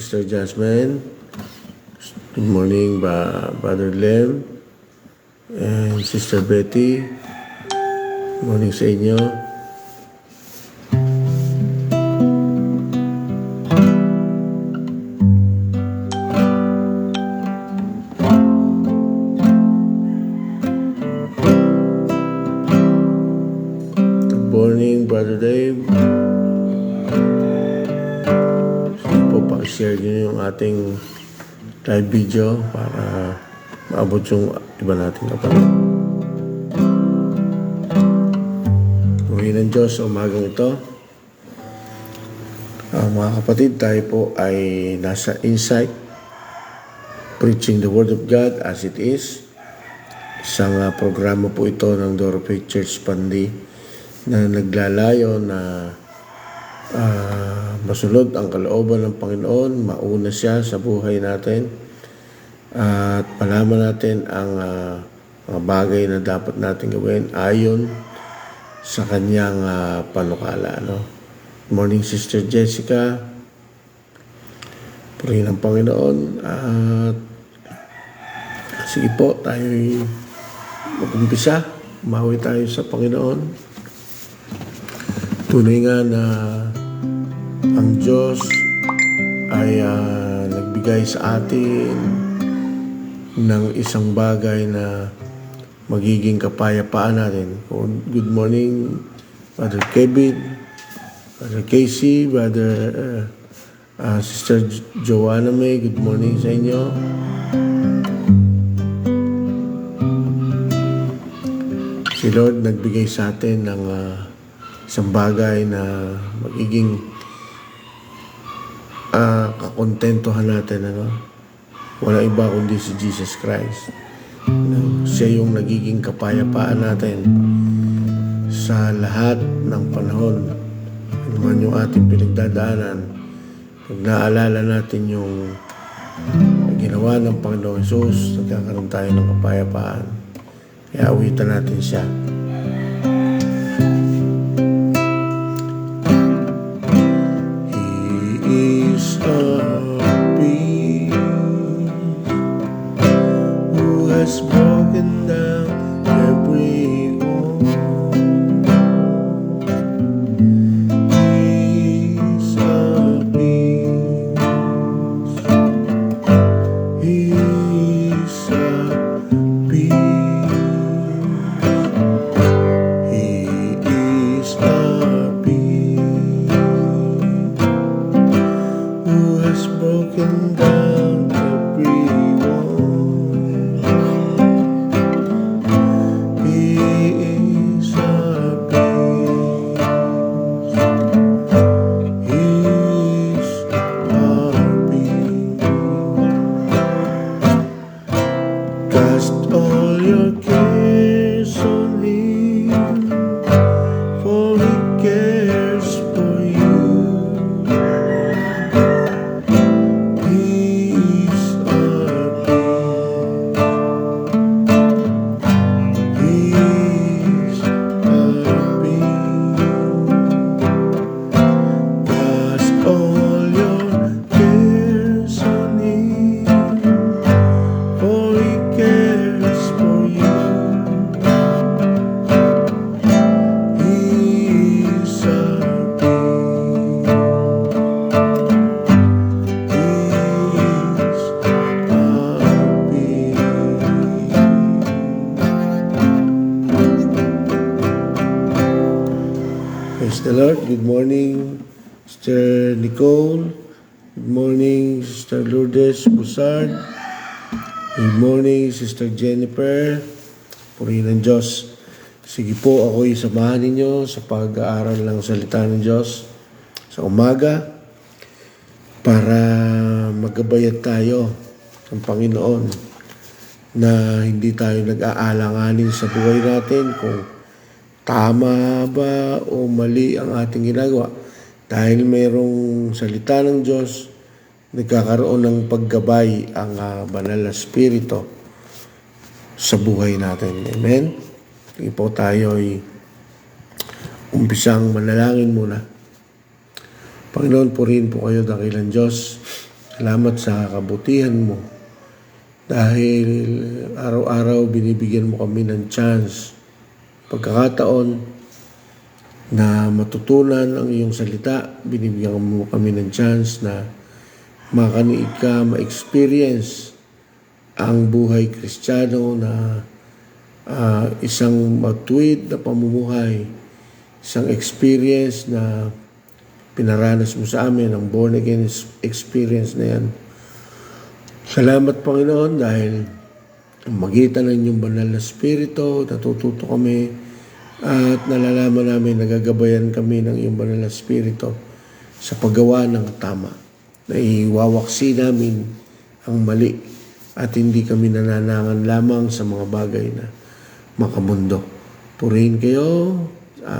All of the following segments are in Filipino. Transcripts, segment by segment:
Sister Jasmine. Good morning, Brother Lem and Sister Betty. Good morning sa inyo. Good morning, Brother Dave. Sige po, pakishare nyo yung ating live video para maabot yung iba nating kapatid. Purihin ng Diyos sa umagang ito. Mga kapatid, tayo po ay nasa Insight, Preaching the Word of God as it is. Isang programa po ito ng Doro Faith Church Pandi na naglalayo na masunod ang kalooban ng Panginoon, mauna siya sa buhay natin at malaman natin ang mga bagay na dapat natin gawin ayon sa kanyang panukala. Good morning, Sister Jessica. Purihin ang Panginoon at sige po, tayo'y mag-umpisa. Umawi tayo sa Panginoon. Tunay nga na ang Diyos ay nagbigay sa atin ng isang bagay na magiging kapayapaan natin. Good morning, Brother Kevin, Brother Casey, Brother Sister Joanna May. Good morning sa inyo. Si Lord nagbigay sa atin ng isang bagay na magiging kakontentohan natin. Wala iba kundi si Jesus Christ. Siya yung nagiging kapayapaan natin sa lahat ng panahon. Ano man yung ating pinagdadaanan, pag naalala natin yung ginawa ng Panginoong Jesus, nagkakaroon tayo ng kapayapaan. Kaya awitan natin siya. He is our peace, who has broken down every wall. He is our peace. He is our peace. Broken down every wall. He is our peace. He is our peace. Cast all your cares on Him, for He cares for you. Praise the Lord. Good morning, Sister Nicole. Good morning, Sister Lourdes Busard. Good morning, Sister Jennifer. Purihin ng Diyos. Sige po, ako'y samahan ninyo sa pag-aaral ng salita ng Diyos sa umaga para magabayad tayo ng Panginoon na hindi tayo nag-aalanganin sa buhay natin kung tama ba o mali ang ating ginagawa. Dahil mayroong salita ng Diyos, nagkakaroon ng paggabay ang banal na Espiritu sa buhay natin. Amen? Sige po, tayo ay umpisang manalangin muna. Panginoon, purihin po kayo, dakilang Diyos. Salamat sa kabutihan mo. Dahil araw-araw binibigyan mo kami ng chance, pagkakataon na matutunan ang iyong salita. Binibigyan mo kami ng chance na makaniig ka, ma-experience ang buhay Kristiyano na isang matuwid na pamumuhay, isang experience na pinaranas mo sa amin, ang born again experience na yan. Salamat, Panginoon, dahil magitan ng inyong banal na spirito, natututo kami at nalalaman namin, nagagabayan kami ng iyong banal na spirito sa paggawa ng tama. Na iwawaksi namin ang mali at hindi kami nananangan lamang sa mga bagay na makamundo. Purihin kayo.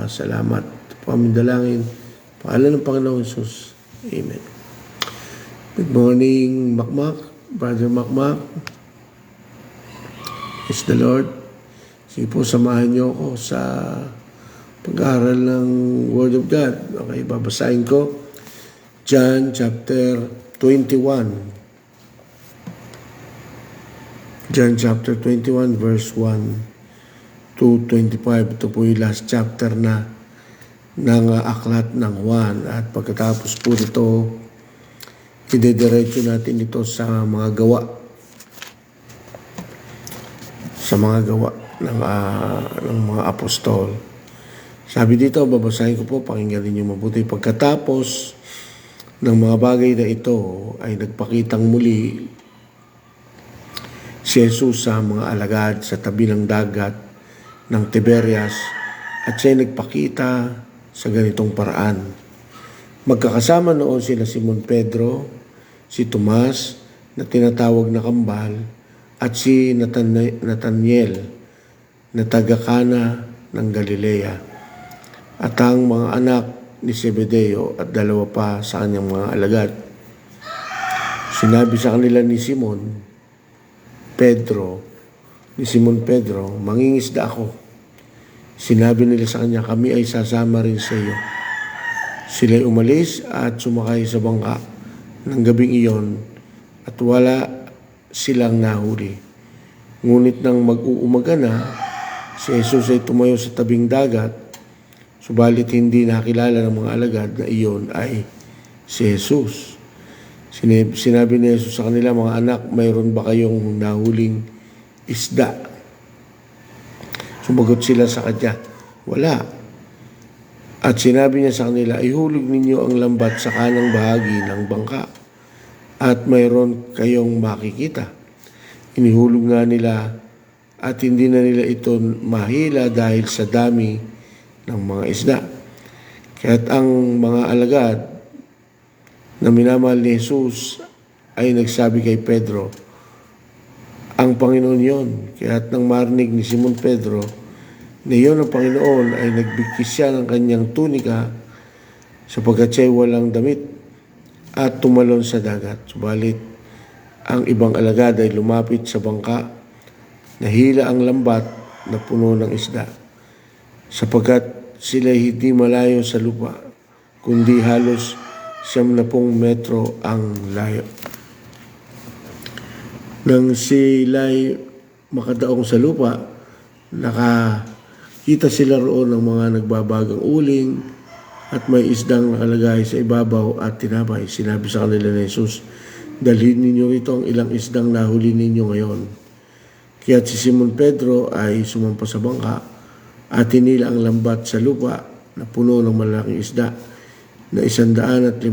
Salamat. Pamindalangin. Pangalan ng Panginoon Jesus. Amen. Good morning, Makmak. Brother Makmak. Praise the Lord. Sige po, samahan niyo ako sa pag-aaral ng Word of God. Okay, babasahin ko. John chapter 21. John chapter 21 verse 1 to 25. Ito po yung last chapter na ng aklat ng Juan. At pagkatapos po dito, idediretso natin ito sa mga gawa. Sa mga gawa ng mga apostol. Sabi dito, babasahin ko po, pakinggan niyo mabuti. Pagkatapos ng mga bagay na ito ay nagpakitang muli si Jesus sa mga alagad sa tabi ng dagat ng Tiberias at siya nagpakita sa ganitong paraan. Magkakasama noon sila Simon Pedro, si Tomas na tinatawag na Kambal at si Nathaniel na taga-Kana ng Galilea at ang mga anak ni Zebedeo at dalawa pa sa kanyang mga alagad. Sinabi sa kanila ni Simon Pedro, mangingisda ako. Sinabi nila sa kanya, kami ay sasama rin sa iyo. Sila'y umalis at sumakay sa bangka ng gabing iyon at wala silang nahuli. Ngunit nang mag-uumaga na, si Jesus ay tumayo sa tabing dagat, subalit hindi nakilala ng mga alagad na iyon ay si Jesus. Sinabi ni Jesus sa kanila, mga anak, mayroon ba kayong nahuling isda? Sumagot sila sa kanya, wala. At sinabi niya sa kanila, ihulog ninyo ang lambat sa kanang bahagi ng bangka at mayroon kayong makikita. Inihulog nga nila at hindi na nila ito mahila dahil sa dami ng mga isda. Kaya't ang mga alagad na minamahal ni Jesus ay nagsabi kay Pedro, ang Panginoon yon. Kaya't nang marinig ni Simon Pedro na iyon ang Panginoon ay nagbigkis siya ng kanyang tunika sapagkat siya'y walang damit at tumalon sa dagat. Subalit ang ibang alagad ay lumapit sa bangka, nahila ang lambat na puno ng isda sapagkat sila'y hindi malayo sa lupa kundi halos 70 metro ang layo. Nang sila'y makadaong sa lupa, nakakita sila roon ng mga nagbabagang uling at may isdang nakalagay sa ibabaw at tinapay. Sinabi sa kanila ni Jesus, dalhin ninyo ito ang ilang isdang nahuli ninyo ngayon. Kaya't si Simon Pedro ay sumampa sa bangka at hinila ang lambat sa lupa na puno ng malaking isda na 153.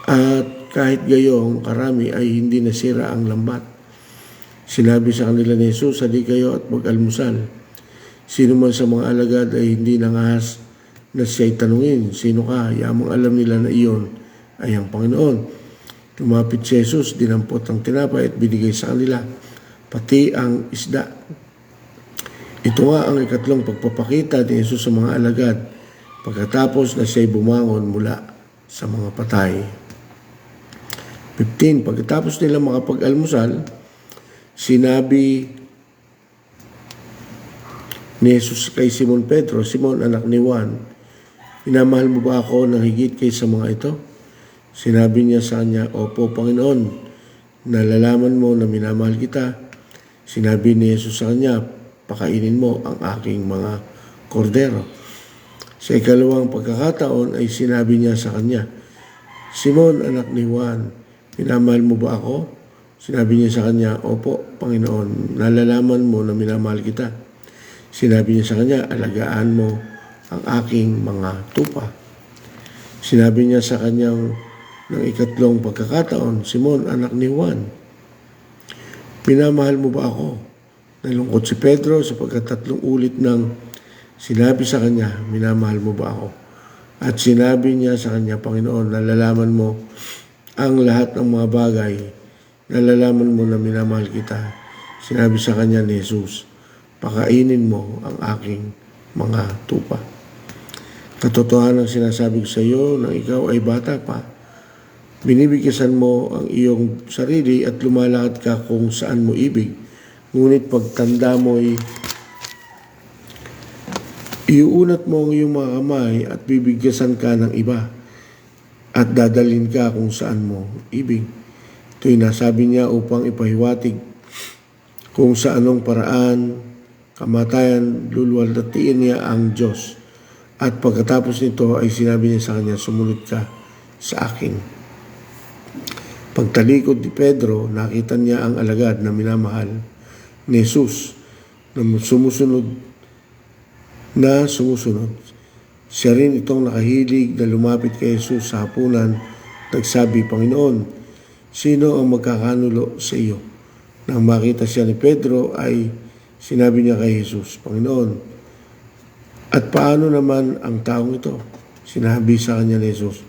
At kahit gayong karami ay hindi nasira ang lambat. Sinabi sa kanila ni Jesus, hali kayo at mag-almusal. Sino man sa mga alagad ay hindi nangahas na siya'y tanungin, sino ka? Yamang alam nila na iyon ay ang Panginoon. Tumapit si Jesus, dinampot ang tinapay at binigay sa kanila, pati ang isda. Ito nga ang ikatlong pagpapakita ni Jesus sa mga alagad pagkatapos na siya'y bumangon mula sa mga patay. 15. Pagkatapos nila makapag-almusal, sinabi ni Jesus kay Simon Pedro, Simon, anak ni Juan, minamahal mo ba ako ng higit kaysa mga ito? Sinabi niya sa kanya, "Opo, Panginoon, nalalaman mo na minamahal kita." Sinabi ni Jesus sa kanya, "Pakainin mo ang aking mga kordero." Sa ikalawang pagkakataon ay sinabi niya sa kanya, "Simon, anak ni Juan, minamahal mo ba ako?" Sinabi niya sa kanya, "Opo, Panginoon, nalalaman mo na minamahal kita." Sinabi niya sa kanya, "Alagaan mo ang aking mga tupa." Sinabi niya sa kanyang ng ikatlong pagkakataon, "Simon, anak ni Juan, minamahal mo ba ako?" Nalungkot si Pedro sapagkat 3 ulit nang sinabi sa kanya, "Minamahal mo ba ako?" At sinabi niya sa kanya, "Panginoon, nalalaman mo ang lahat ng mga bagay. Nalalaman mo na minamahal kita." Sinabi sa kanya ni Jesus, "Pakainin mo ang aking mga tupa." Katotohanan ang sinasabi ko sa iyo nang ikaw ay bata pa. Binibigkasan mo ang iyong sarili at lumalakad ka kung saan mo ibig. Ngunit pagtanda mo'y iuunat mo ang iyong mga kamay at bibigkasan ka ng iba at dadalhin ka kung saan mo ibig. Ito'y nasabi niya upang ipahiwatig kung sa anong paraan kamatayan luluwalhatiin niya ang Diyos. At pagkatapos nito ay sinabi niya sa kanya, "Sumunod ka sa akin." Pagtalikod ni Pedro, nakita niya ang alagad na minamahal ni Jesus na sumusunod. Siya rin itong nakahilig na lumapit kay Jesus sa hapunan. Nagsabi, "Panginoon, sino ang magkakanulo sa iyo?" Nang makita siya ni Pedro ay sinabi niya kay Jesus, "Panginoon, at paano naman ang taong ito?" Sinabi sa kanya ni Jesus,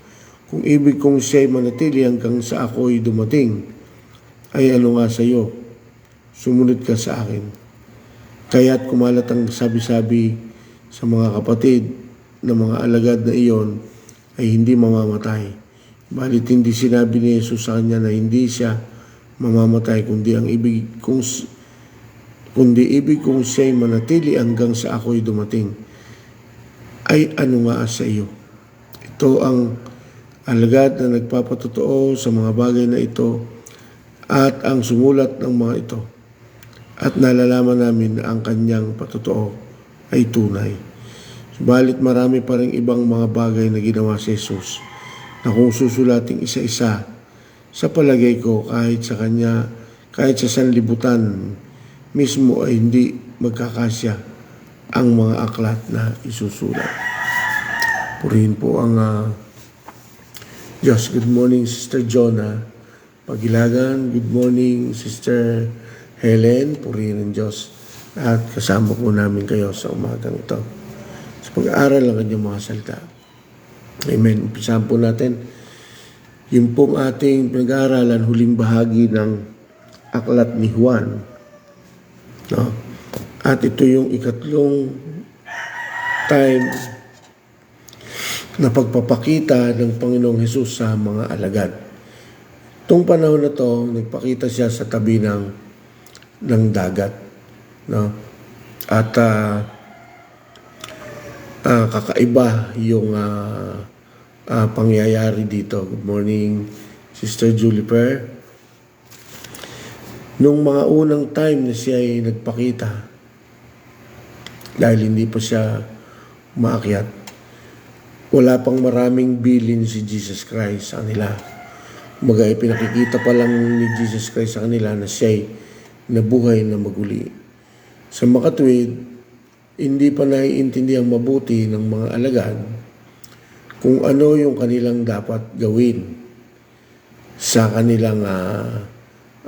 "Kung ibig kong siya'y manatili hanggang sa ako'y dumating, ay ano nga sa iyo? Sumunod ka sa akin." Kaya't kumalat ang sabi-sabi sa mga kapatid na mga alagad na iyon ay hindi mamamatay. Balit hindi sinabi ni Jesus sa kanya na hindi siya mamamatay, kundi ibig kong siya'y manatili hanggang sa ako'y dumating. Ay ano nga sa iyo? Ito ang alagad na nagpapatotoo sa mga bagay na ito at ang sumulat ng mga ito. At nalalaman namin na ang kanyang patotoo ay tunay. Subalit marami pa rin ibang mga bagay na ginawa si Jesus na kung susulating isa-isa, sa palagay ko kahit sa sanlibutan mismo ay hindi magkakasya ang mga aklat na isusulat. Purihin po ang Diyos. Good morning, Sister Jonah Pagilagan. Good morning, Sister Helen. Purihin ang Diyos. At kasama po namin kayo sa umagang ito sa pag-aaral ng kanyang mga salita. Amen. Umpisahan po natin yung pong ating pinag-aaralan, huling bahagi ng aklat ni Juan. No? At ito yung ikatlong time na pagpapakita ng Panginoong Hesus sa mga alagad. Itong panahon na to, nagpakita siya sa tabi ng dagat. No? At kakaiba yung pangyayari dito. Good morning, Sister Juliper. Nung mga unang time na siya ay nagpakita, dahil hindi pa siya umaakyat, wala pang maraming bilin si Jesus Christ sa kanila. Kumbaga, pinakikita pa lang ni Jesus Christ sa kanila na siya'y nabuhay na maguli. Sa makatwid, hindi pa naiintindihang mabuti ng mga alagad kung ano yung kanilang dapat gawin sa kanilang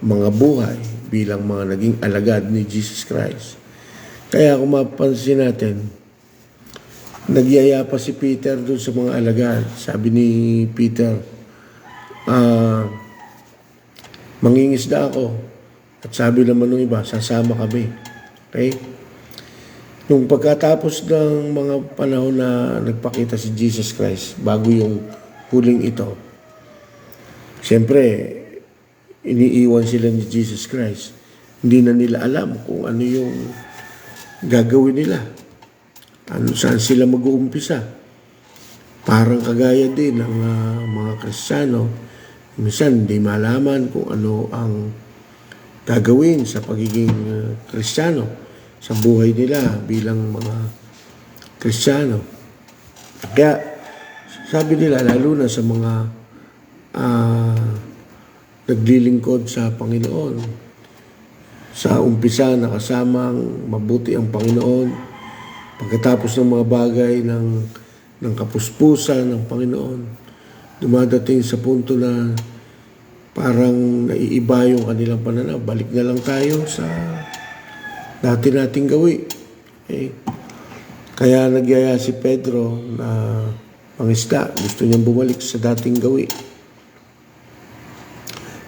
mga buhay bilang mga naging alagad ni Jesus Christ. Kaya kung mapansin natin, nagyaya pa si Peter doon sa mga alagad. Sabi ni Peter, "Mangingisda ako." At sabi naman ng iba, "Sasama kami." Okay? Nung pagkatapos ng mga panahon na nagpakita si Jesus Christ, bago yung huling ito, siyempre, iniiwan sila ni Jesus Christ. Hindi na nila alam kung ano yung gagawin nila. Saan sila mag-uumpisa. Parang kagaya din ng mga Kristiyano, minsan hindi malaman kung ano ang gagawin sa pagiging Kristiyano sa buhay nila bilang mga Kristiyano. Kaya sabi nila, lalo na sa mga naglilingkod sa Panginoon, sa umpisa nakasamang mabuti ang Panginoon, pagkatapos ng mga bagay ng kapuspusan ng Panginoon, dumadating sa punto na parang naiiba yung kanilang pananaw. Balik na lang tayo sa dati nating gawi. Kaya nagyaya si Pedro na pangisda. Gusto niyang bumalik sa dating gawi.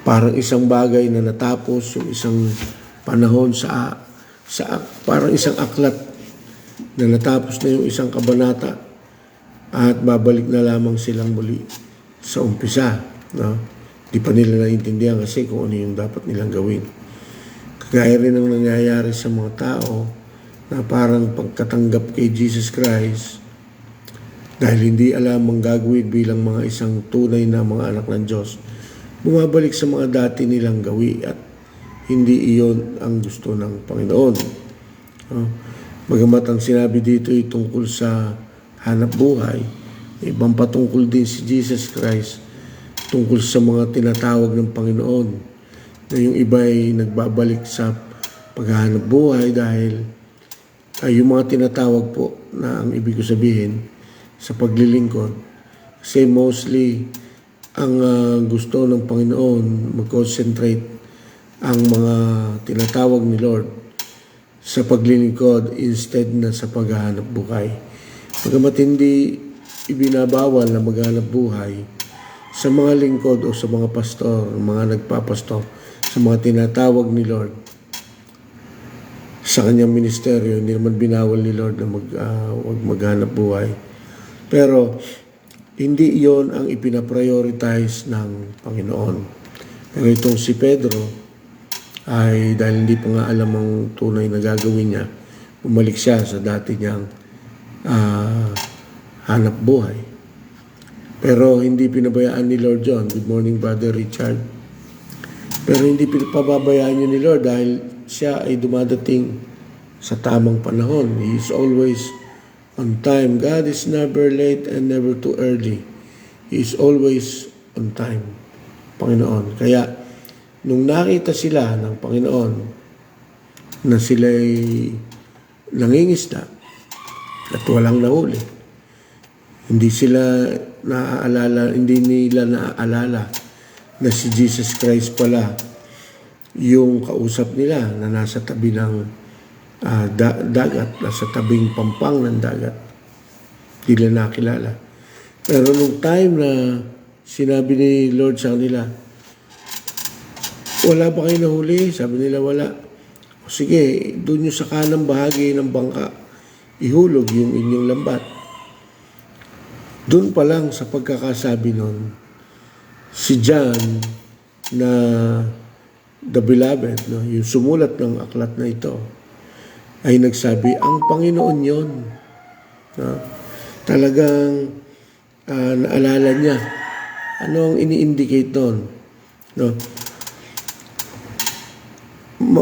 Parang isang bagay na natapos, yung isang panahon sa parang isang aklat na natapos na yung isang kabanata at babalik na lamang silang muli sa umpisa. No? Di pa nila naiintindihan kasi kung ano yung dapat nilang gawin. Kagaya rin ang nangyayari sa mga tao na parang pagkatanggap kay Jesus Christ dahil hindi alam ang gagawin bilang mga isang tunay na mga anak ng Diyos, bumabalik sa mga dati nilang gawi at hindi iyon ang gusto ng Panginoon. Bagamat ang sinabi dito ay tungkol sa hanap buhay, ibang patungkol din si Jesus Christ tungkol sa mga tinatawag ng Panginoon na yung iba ay nagbabalik sa paghahanap buhay dahil yung mga tinatawag po na ang ibig ko sabihin sa paglilingkod. Kasi mostly ang gusto ng Panginoon mag-concentrate ang mga tinatawag ni Lord sa paglilingkod instead na sa paghahanap buhay. Pagamat hindi ibinabawal na maghanap buhay sa mga lingkod o sa mga pastor, mga nagpapastor, sa mga tinatawag ni Lord sa kanyang ministeryo, hindi naman binawal ni Lord na maghanap buhay. Pero hindi iyon ang ipinaprioritize ng Panginoon. Pero itong si Pedro ay dahil hindi pa nga alam ang tunay na gagawin niya, bumalik siya sa dati niyang hanap buhay. Pero hindi pinabayaan ni Lord John. Good morning, Brother Richard. Pero hindi pababayaan niya ni Lord dahil siya ay dumadating sa tamang panahon. He is always on time. God is never late and never too early. He is always on time, Panginoon. Kaya, nung nakita sila ng Panginoon na sila'y nangingisda at walang nahuli, hindi nila naaalala na si Jesus Christ pala yung kausap nila na nasa tabi ng dagat, nasa tabing pampang ng dagat. Hindi nila nakilala. Pero nung time na sinabi ni Lord sa kanila, wala ba kayo nahuli? Sabi nila wala. O sige, doon yung sa kanang bahagi ng bangka, ihulog yung inyong lambat. Doon pa lang sa pagkakasabi nun, si John na the beloved, no, yung sumulat ng aklat na ito, ay nagsabi, ang Panginoon yon. No? Talagang naalala niya. Ano ang ini-indicate doon? No?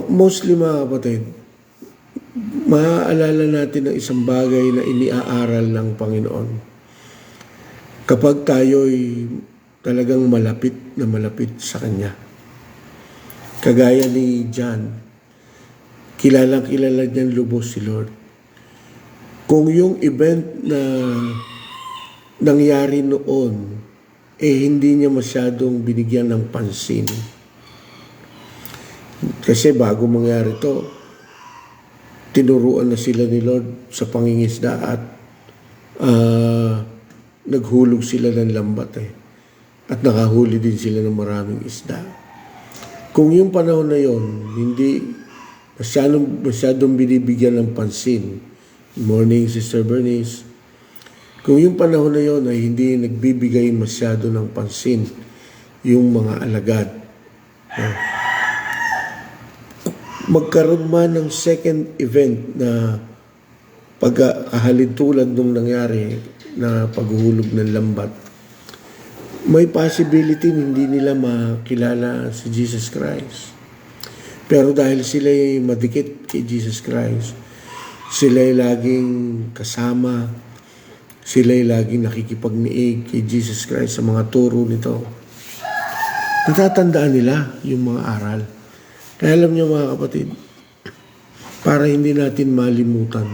Mostly mga kapatid, maaalala natin ang isang bagay na iniaaral ng Panginoon. Kapag tayo'y talagang malapit sa Kanya. Kagaya ni John, kilalang niyang lubos si Lord. Kung yung event na nangyari noon, hindi niya masyadong binigyan ng pansin. Kasi bago mangyari to, tinuruan na sila ni Lord sa pangingisda at naghulog sila ng lambat at nakahuli din sila ng maraming isda. Kung yung panahon na yon, hindi masyadong binibigyan ng pansin. Good morning, Sister Bernice. Kung yung panahon na yon ay hindi nagbibigay masyado ng pansin yung mga alagad. Magkaroon man ng second event na pagkahalid tulad nung nangyari na paghuhulog ng lambat, may possibility hindi nila makilala si Jesus Christ. Pero dahil sila'y madikit kay Jesus Christ, sila'y laging kasama, sila'y laging nakikipagniig kay Jesus Christ sa mga turo nito, natatandaan nila yung mga aral. Kaya alam niyo mga kapatid, para hindi natin malimutan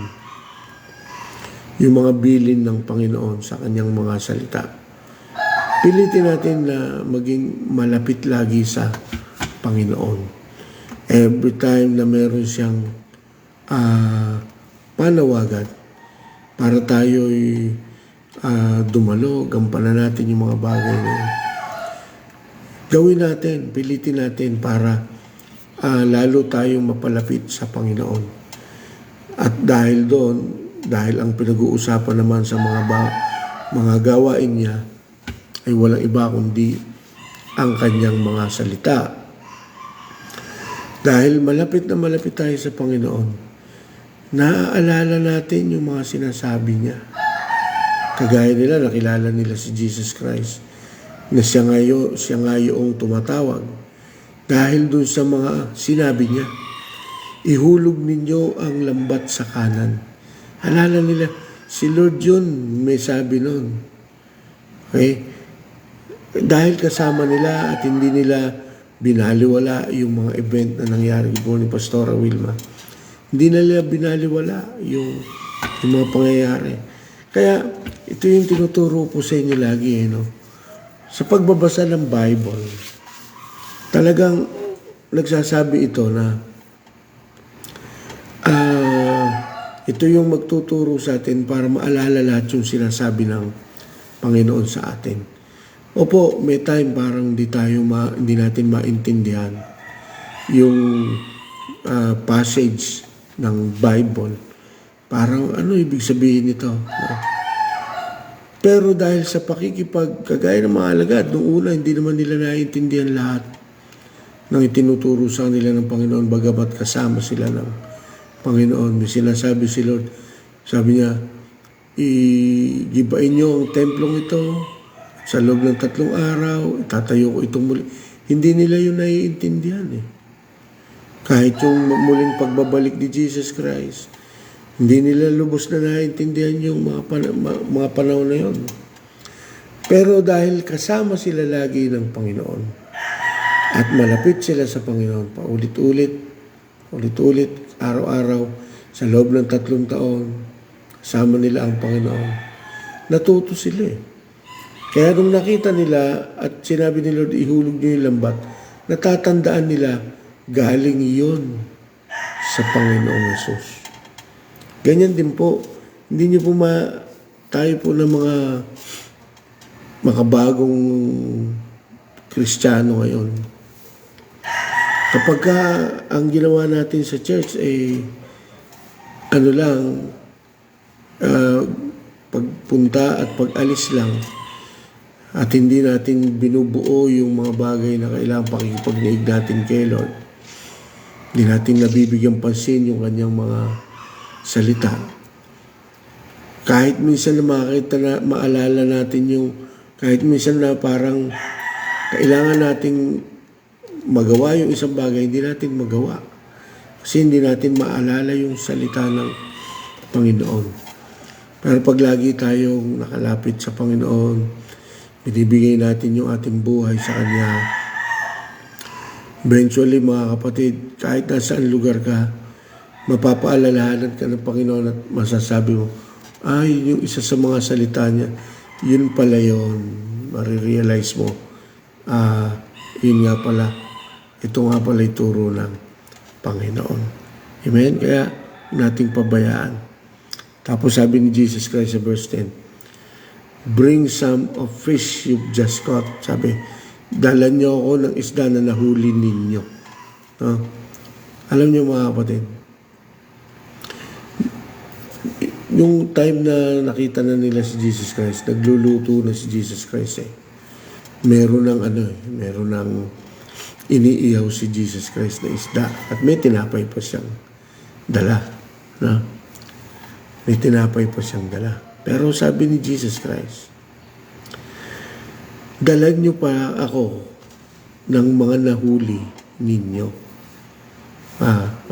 yung mga bilin ng Panginoon sa kanyang mga salita, pilitin natin na maging malapit lagi sa Panginoon. Every time na meron siyang panawagan para tayo'y dumalo, gampanan natin yung mga bagay na yun. Gawin natin, pilitin natin para lalo tayong mapalapit sa Panginoon. At dahil doon, dahil ang pinag-uusapan naman sa mga gawain niya ay walang iba kundi ang kanyang mga salita. Dahil malapit na malapit tayo sa Panginoon, naaalala natin yung mga sinasabi niya. Kagaya nila, nakilala nila si Jesus Christ, na siya nga yung tumatawag. Dahil dun sa mga sinabi niya, ihulog ninyo ang lambat sa kanan. Alala nila, si Lord yun, may sabi nun. Okay? Dahil kasama nila at hindi nila binaliwala yung mga event na nangyari po ni Pastora Wilma. Hindi nila binaliwala yung mga pangyayari. Kaya ito yung tinuturo po sa inyo lagi. No? Sa pagbabasa ng Bible, talagang nagsasabi ito na ito yung magtuturo sa atin para maalala lahat yung sinasabi ng Panginoon sa atin. Opo, may time parang hindi natin maintindihan yung passage ng Bible. Parang ano ibig sabihin nito? No? Pero dahil sa kagaya ng mga alagad, noong una hindi naman nila naiintindihan lahat ng itinuturo sa kanila ng Panginoon, bagamat kasama sila ng Panginoon. May sinasabi si Lord, sabi niya, igibain niyo ang templong ito sa loob ng 3 araw, itatayo ko itong muli. Hindi nila yun naiintindihan eh. Kahit yung muling pagbabalik ni Jesus Christ, hindi nila lubos na naiintindihan yung mga panahon na yun. Pero dahil kasama sila lagi ng Panginoon at malapit sila sa Panginoon, paulit-ulit, araw-araw, sa loob ng 3 taon, kasama nila ang Panginoon, natuto sila eh. Kaya nung nakita nila at sinabi ni Lord, ihulog niyo yung lambat, natatandaan nila, galing iyon sa Panginoong Yesus. Ganyan din po, hindi niyo po tayo po ng mga makabagong Kristiyano ngayon. Kapag ang ginawa natin sa church ay pagpunta at pag-alis lang, at hindi natin binubuo yung mga bagay na kailangan pakikipagniig natin kay Lord. Hindi natin nabibigyan pansin yung kanyang mga salita. Kahit minsan na maalala natin yung, kahit minsan na parang kailangan nating magawa yung isang bagay, hindi natin magawa. Kasi hindi natin maalala yung salita ng Panginoon. Pero pag lagi tayong nakalapit sa Panginoon, binibigay natin yung ating buhay sa Kanya. Eventually, mga kapatid, kahit nasaan lugar ka, mapapaalalahanan ka ng Panginoon at masasabi mo, yung isa sa mga salita niya, yun pala yun. Marirealize mo, yun nga pala, ito nga pala ituro ng Panginoon. Amen? Kaya, nating pabayaan. Tapos sabi ni Jesus Christ sa verse 10, bring some of fish you've just caught. Sabi, dala niyo ako ng isda na nahuli ninyo. No? Alam niyo mga kapatid, yung time na nakita na nila si Jesus Christ, nagluluto na si Jesus Christ eh. Meron ng iniihaw si Jesus Christ na isda at may tinapay pa siyang dala. No? May tinapay pa siyang dala. Pero sabi ni Jesus Christ, dalan niyo pa ako ng mga nahuli ninyo.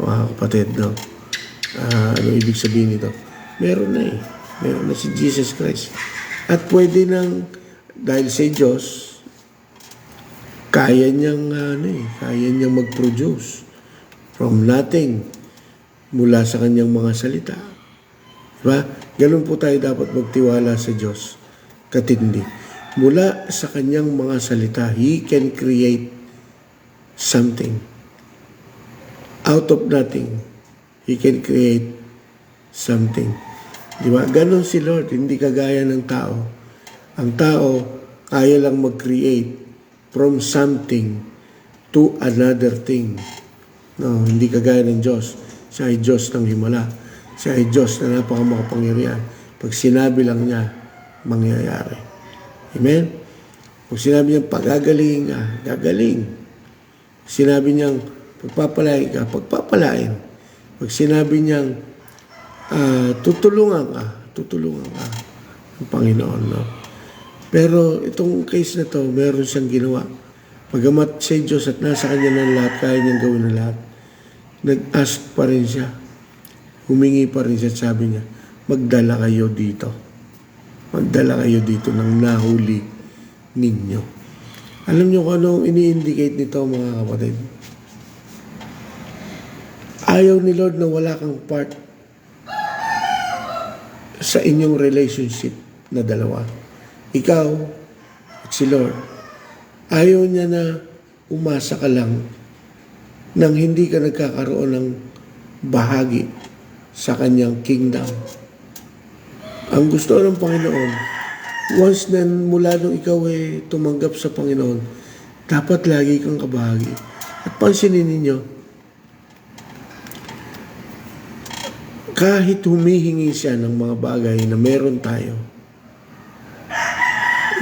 Mga kapatid, no? Ano ibig sabihin nito? Meron na eh. Meron na si Jesus Christ. At pwede nang, dahil sa Diyos, kaya niyang mag-produce from nothing mula sa kanyang mga salita. Diba? Ganun po tayo dapat magtiwala sa Diyos. Katindi. Mula sa kanyang mga salita, He can create something. Out of nothing, He can create something. Diba? Ganun si Lord, hindi kagaya ng tao. Ang tao, kaya lang mag-create from something to another thing. No, hindi kagaya ng Diyos. Siya ay Diyos ng himala. Siya ay Diyos na napakamakapangyarihan. Pag sinabi lang niya, mangyayari. Amen? Pag sinabi niya, pagagaling ka, gagaling. Pag sinabi niyang, pagpapalain ka, pagpapalain. Pag sinabi niyang, tutulungan ka ng Panginoon. No? Pero itong case na to, meron siyang ginawa. Pagamat siya Diyos at nasa kanya ng lahat, kaya niyang gawin ng lahat, nag-ask pa rin siya. Humingi pa rin siya at sabi niya, magdala kayo dito. Magdala kayo dito ng nahuli ninyo. Alam niyo kung anong ini-indicate nito, mga kapatid? Ayaw ni Lord na wala kang part sa inyong relationship na dalawa. Ikaw at si Lord. Ayaw niya na umasa ka lang nang hindi ka nagkakaroon ng bahagi sa kanyang kingdom. Ang gusto ng Panginoon, once na mula nung ikaw ay tumanggap sa Panginoon, dapat lagi kang kabahagi. At pansinin ninyo, kahit humihingi siya ng mga bagay na meron tayo,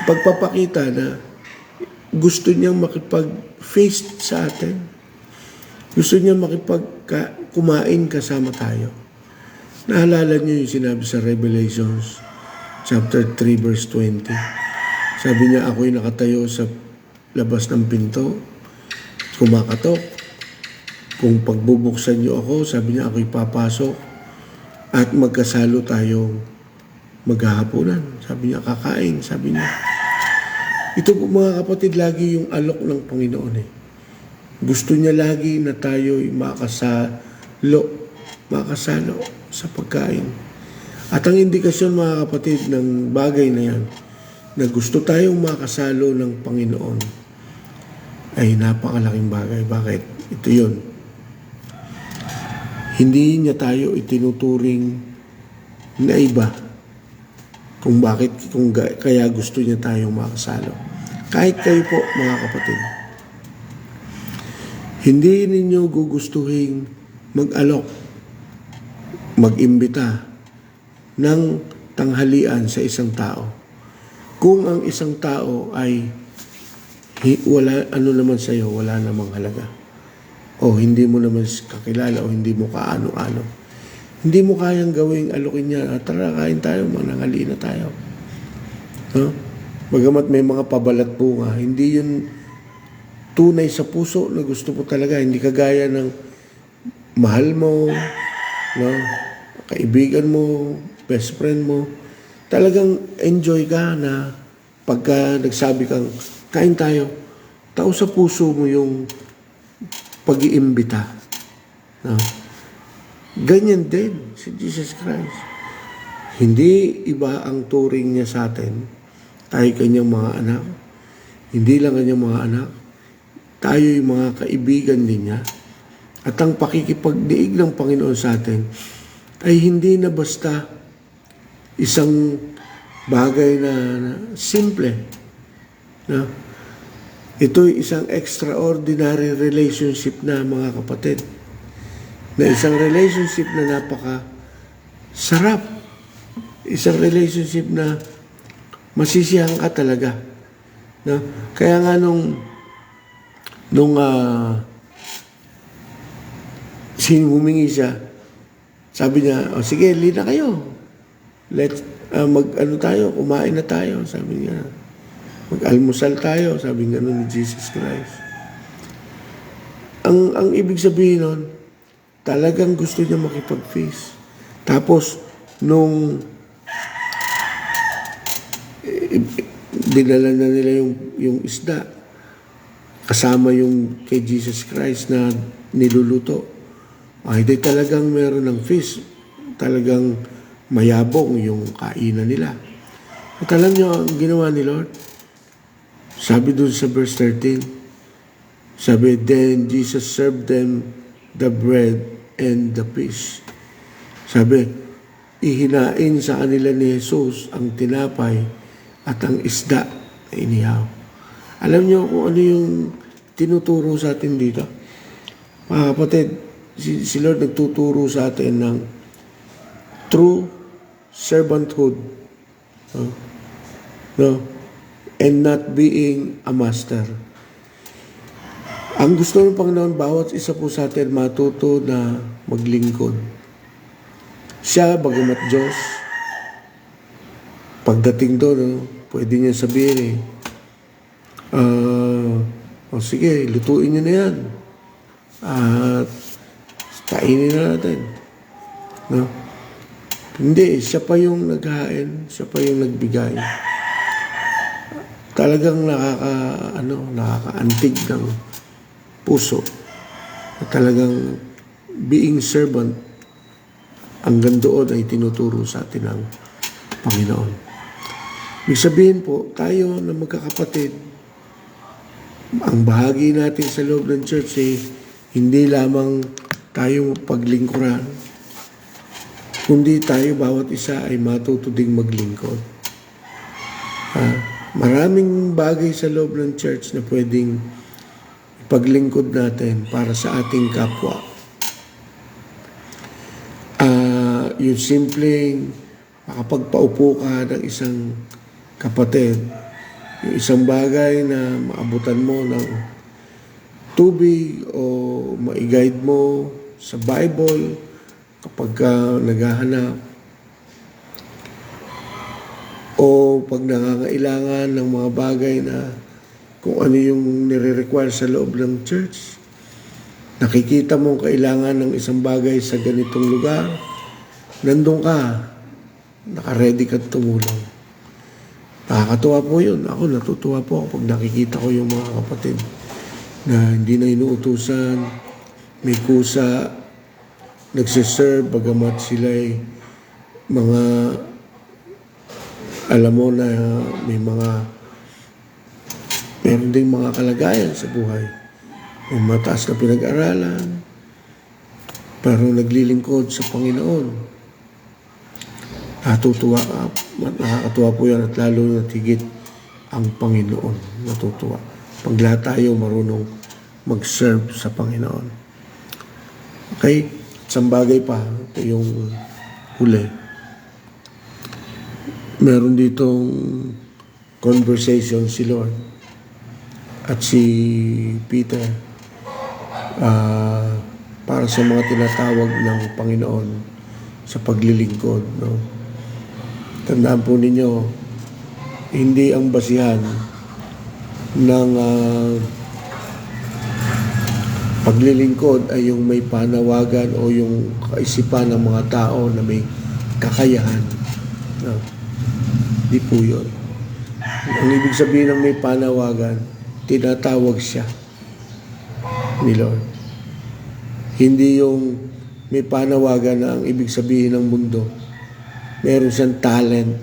pagpapakita na gusto niyang makipag-feast sa atin, gusto niyang kumain kasama tayo. Naalala niyo yung sinabi sa Revelations chapter 3 verse 20. Sabi niya, ako'y nakatayo sa labas ng pinto, kumakatok. Kung pagbubuksan niyo ako, sabi niya, ako'y papasok at magkasalo tayong maghahaponan. Sabi niya, kakain. Sabi niya, ito po mga kapatid, lagi yung alok ng Panginoon eh. Gusto niya lagi na tayo'y makasalo sa pagkain. At ang indikasyon mga kapatid ng bagay na yan, na gusto tayong makasalo ng Panginoon, ay napakalaking bagay. Bakit? Ito yun. Hindi niya tayo itinuturing na iba kung kaya gusto niya tayong makasalo. Kahit kayo po, mga kapatid, hindi ninyo gugustuhin mag-alok, mag-imbita ng tanghalian sa isang tao. Kung ang isang tao ay wala naman sa'yo, wala namang halaga. O hindi mo naman kakilala o hindi mo kaano-ano. Hindi mo kayang gawing alokin niya, tara kain tayo, manangali na tayo. No? Bagamat may mga pabalat bunga, hindi yun tunay sa puso na gusto mo talaga. Hindi kagaya ng mahal mo, no? Kaibigan mo, best friend mo. Talagang enjoy ka na pagka nagsabi kang, kain tayo, tao sa puso mo yung pag-iimbita. No? Ganyan din si Jesus Christ. Hindi iba ang turing niya sa atin. Tayo kanyang mga anak. Hindi lang kanyang mga anak. Tayo yung mga kaibigan din niya. At ang pakikipagdiig ng Panginoon sa atin ay hindi na basta isang bagay na simple. No? Ito'y isang extraordinary relationship na, mga kapatid. Na isang relationship na napaka-sarap. Isang relationship na masisiyahan ka talaga. No? Kaya nga nung humingi siya, sabi niya, sige, lina kayo. mag-ano tayo, kumain na tayo, sabi niya. Mag-almusal tayo, sabi nga nun ni Jesus Christ. Ang ibig sabihin nun, talagang gusto niya makipag-feast. Tapos, nung dinala na nila yung isda, kasama yung kay Jesus Christ na niluluto, ay di talagang meron ng feast. Talagang mayabong yung kainan nila. At alam niyo ang ginawa ni Lord? Sabi doon sa verse 13, sabi, then Jesus served them the bread and the fish. Sabi, ihinain sa kanila ni Jesus ang tinapay at ang isda na inihaw. Alam niyo kung ano yung tinuturo sa atin dito? Mga kapatid, si Lord nagtuturo sa atin ng true servanthood. No? And not being a master. Ang gusto ng Panginoon, bawat isa po sa atin matuto na maglingkod. Siya, bagamat Diyos, pagdating doon, pwede niya sabihin sige, lutuin niyo na yan. At kainin na natin. No? Hindi, siya pa yung naghain, siya pa yung nagbigay. Talagang nakakaantig ng puso. At talagang being servant, hanggang doon ay tinuturo sa atin ng Panginoon. Ibig sabihin po, tayo na magkakapatid, ang bahagi natin sa loob ng church ay hindi lamang tayo paglingkuran, kundi tayo bawat isa ay matuto ding maglingkod. Maraming bagay sa loob ng church na pwedeng paglingkod natin para sa ating kapwa. Yung simpleng makapagpaupo ka ng isang kapatid, yung isang bagay na maabutan mo ng tubig o ma-guide mo sa Bible kapag naghahanap o pag nangangailangan ng mga bagay na kung ano yung nire-require sa loob ng church. Nakikita mo kailangan ng isang bagay sa ganitong lugar, nandun ka, naka-ready ka tumulong. Nakakatuwa po yun. Ako natutuwa po ako pag nakikita ko yung mga kapatid na hindi na inuutusan, may kusa, nagsiserve, bagamat sila'y mga, alam mo na meron ding mga kalagayan sa buhay. May mataas na pinag-aralan, pero naglilingkod sa Panginoon. Nakakatuwa po yan at lalo na tigit ang Panginoon. Natutuwa. Pag lahat tayo marunong mag-serve sa Panginoon. Okay? Isang bagay pa, ito yung huli. Meron ditong conversation si Lord at si Peter para sa mga tinatawag ng Panginoon sa paglilingkod. No? Tandaan po ninyo, hindi ang basihan ng paglilingkod ay yung may panawagan o yung kaisipan ng mga tao na may kakayahan. No? Di po yun. Ang ibig sabihin ng may panawagan, tinatawag siya ni Lord. Hindi yung may panawagan na ang ibig sabihin ng mundo, meron siyang talent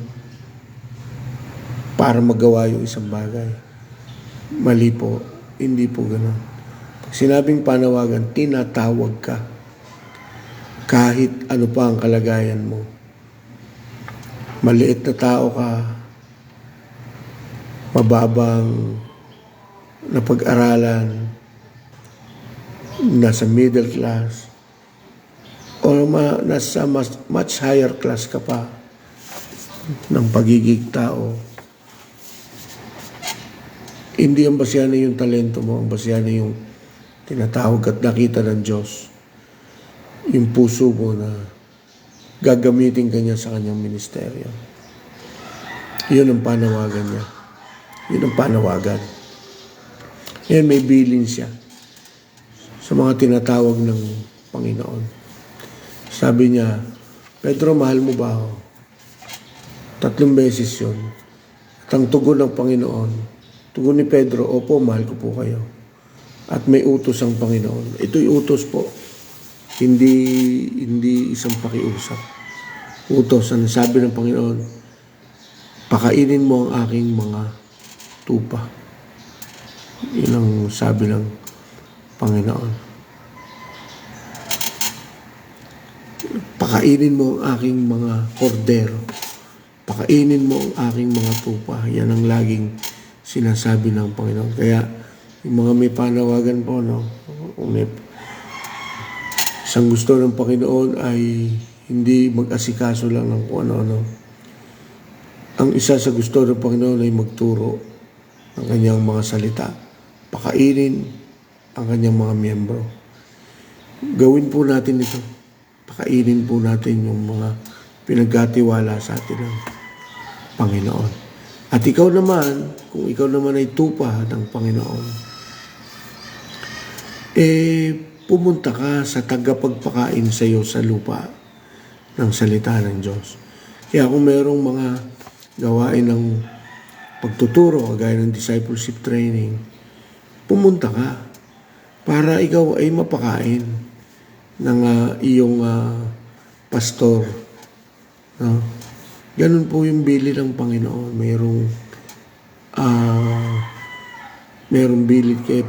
para magawa yung isang bagay. Mali po. Hindi po gano'n. Pag sinabing panawagan, tinatawag ka. Kahit ano pa ang kalagayan mo. Maliit na tao ka, mababang napag-aralan, nasa middle class, o nasa much higher class ka pa ng pagiging tao. Hindi ang basihan na yung talento mo, ang basihan na yung tinatawag at nakita ng Diyos. Yung puso mo na gagamitin kanya sa kanyang ministeryo. Yun ang panawagan niya. Yun ang panawagan. Yan, may bilin siya sa mga tinatawag ng Panginoon. Sabi niya, Pedro, mahal mo ba ako? 3 beses yun. At ang tugon ng Panginoon, tugon ni Pedro, opo, mahal ko po kayo. At may utos ang Panginoon. Ito'y utos po. Hindi isang pakiusap. Utos, ang sabi ng Panginoon, pakainin mo ang aking mga tupa. Yun ang sabi ng Panginoon. Pakainin mo ang aking mga kordero. Pakainin mo ang aking mga tupa. Yan ang laging sinasabi ng Panginoon. Kaya, yung mga may panawagan po, no? Kung may isang gusto ng Panginoon ay hindi mag-asikaso lang ng kung ano-ano. Ang isa sa gusto ng Panginoon ay magturo ng kanyang mga salita. Pakainin ang kanyang mga miyembro. Gawin po natin ito. Pakainin po natin yung mga pinagkatiwala sa atin ng Panginoon. At ikaw naman, kung ikaw naman ay tupa ng Panginoon, pumunta ka sa tagapagpakain sa iyo sa lupa ng salita ng Diyos. Kaya kung mayroong mga gawain ng pagtuturo, gaya ng discipleship training, pumunta ka para ikaw ay mapakain ng iyong pastor. No? Ganun po yung bili ng Panginoon. Mayroong bili kay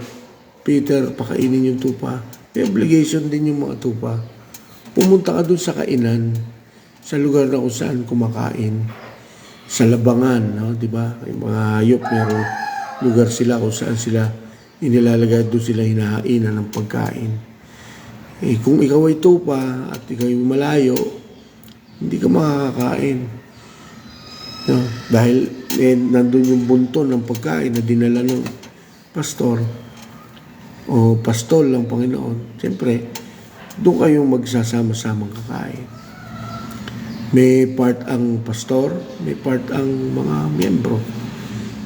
Peter, pakainin yung tupa. May obligation din yung mga tupa. Pumunta ka dun sa kainan, sa lugar na kung saan kumakain. Sa labangan, no? Diba? Yung mga hayop, mayroong lugar sila kung saan sila inilalagay, doon sila hinahainan ng pagkain. Kung ikaw ay tupa at ikaw ay malayo, hindi ka makakakain. No? Dahil nandun yung bunton ng pagkain na dinala ng pastor o pastol ng Panginoon. Siyempre, doon kayong magsasama-samang kakain. May part ang pastor, may part ang mga miyembro.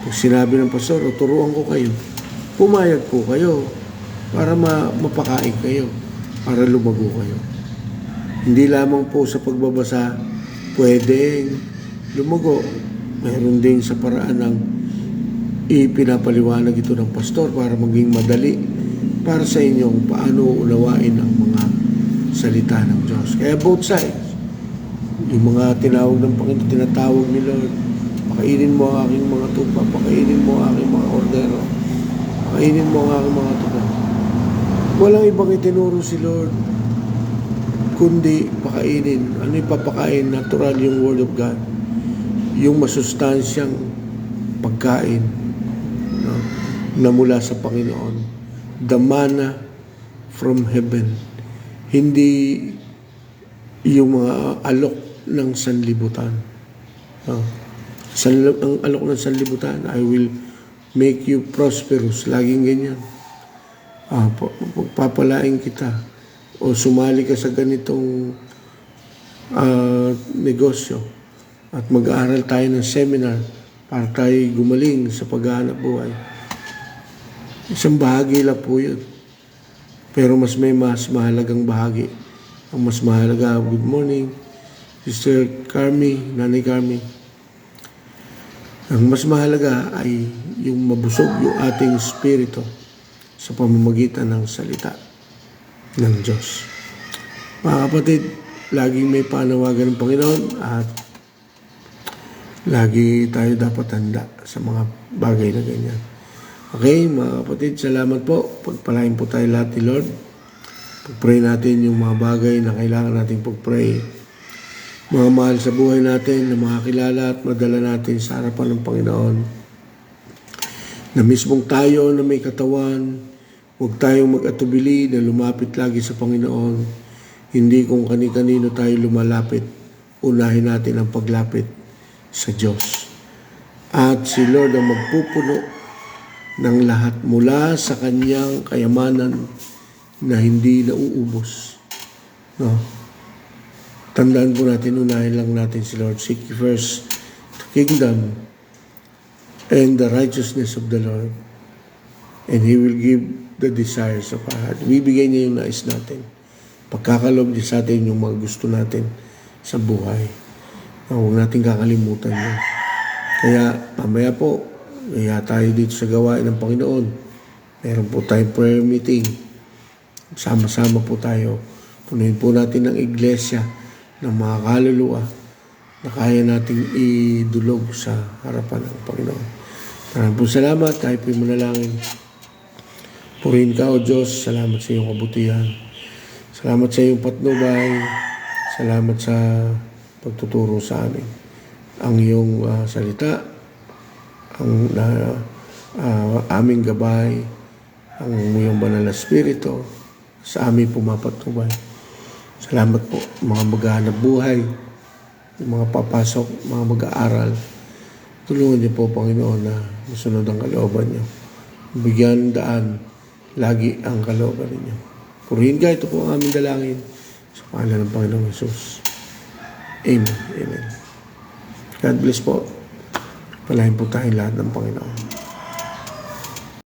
Pag sinabi ng pastor, turuan ko kayo, pumayag po kayo para mapakain kayo, para lumago kayo. Hindi lamang po sa pagbabasa pwedeng lumago. Mayroon din sa paraan ng ipinapaliwanag ito ng pastor para maging madali para sa inyo kung paano unawain ang mga salita ng Diyos. Kaya both sides, yung mga tinawag ng Panginoon, tinatawag ni Lord, pakainin mo ang aking mga tupa, pakainin mo ang aking mga ordero, pakainin mo ang aking mga tupa. Walang ibang itinuro si Lord, kundi pakainin. Ano yung papakain? Natural yung Word of God. Yung masustansyang pagkain, no? Na mula sa Panginoon. The manna from heaven. Hindi yung mga alok ng sanlibutan. No? Ang alok ng sanlibutan, I will make you prosperous. Laging ganyan. Pagpapalain kita o sumali ka sa ganitong negosyo at mag-aaral tayo ng seminar para tayo gumaling sa paghahanap buhay. Isang bahagi lang po yun. Pero mas mahalagang bahagi. Ang mas mahalaga, good morning, Sister Carmi, Nanay Carmi. Ang mas mahalaga ay yung mabusog yung ating spirito sa pamamagitan ng salita ng Diyos. Mga kapatid, laging may panawagan ng Panginoon at lagi tayo dapat handa sa mga bagay na ganyan. Okay, mga kapatid, salamat po. Pagpalain po tayo lahat ni Lord. Pag-pray natin yung mga bagay na kailangan nating pag-pray. Mga mahal sa buhay natin na makakilala at madala natin sa harapan ng Panginoon. Na mismong tayo na may katawan, huwag tayong mag-atubili na lumapit lagi sa Panginoon. Hindi kung kani-kanino tayo lumalapit, unahin natin ang paglapit sa Diyos. At si Lord ang magpupuno ng lahat mula sa kanyang kayamanan na hindi nauubos. No? Tandaan po natin, unahin lang natin si Lord. Seek ye first the kingdom and the righteousness of the Lord. And He will give the desires of our heart. Bibigay niya yung nais natin. Pagkakalob niya sa atin yung mga gusto natin sa buhay. Huwag natin kakalimutan yun. Kaya mamaya po, kaya tayo dito sa gawain ng Panginoon. Meron po tayong prayer meeting. Sama-sama po tayo. Punuin po natin ang iglesia ng mga kaluluwa na kaya nating idulog sa harapan ng Panginoon. Maraming po salamat. Tayo po'y manalangin. Purihin ka, O Diyos. Salamat sa iyong kabutihan. Salamat sa iyong patnubay. Salamat sa pagtuturo sa amin. Ang iyong salita, ang aming gabay, ang iyong banal na spirito sa aming pumapatnubay. Salamat po, mga maghahanap buhay, mga papasok, mga mag-aaral. Tulungan niyo po, Panginoon, na masunod ang kalooban niyo. Bigyan daan lagi ang kalooban ninyo. Purihin ka, ito po ang aming dalangin sa pangalan ng Panginoong Jesus. Amen. Amen. God bless po. Palahin po tayong lahat ng Panginoon.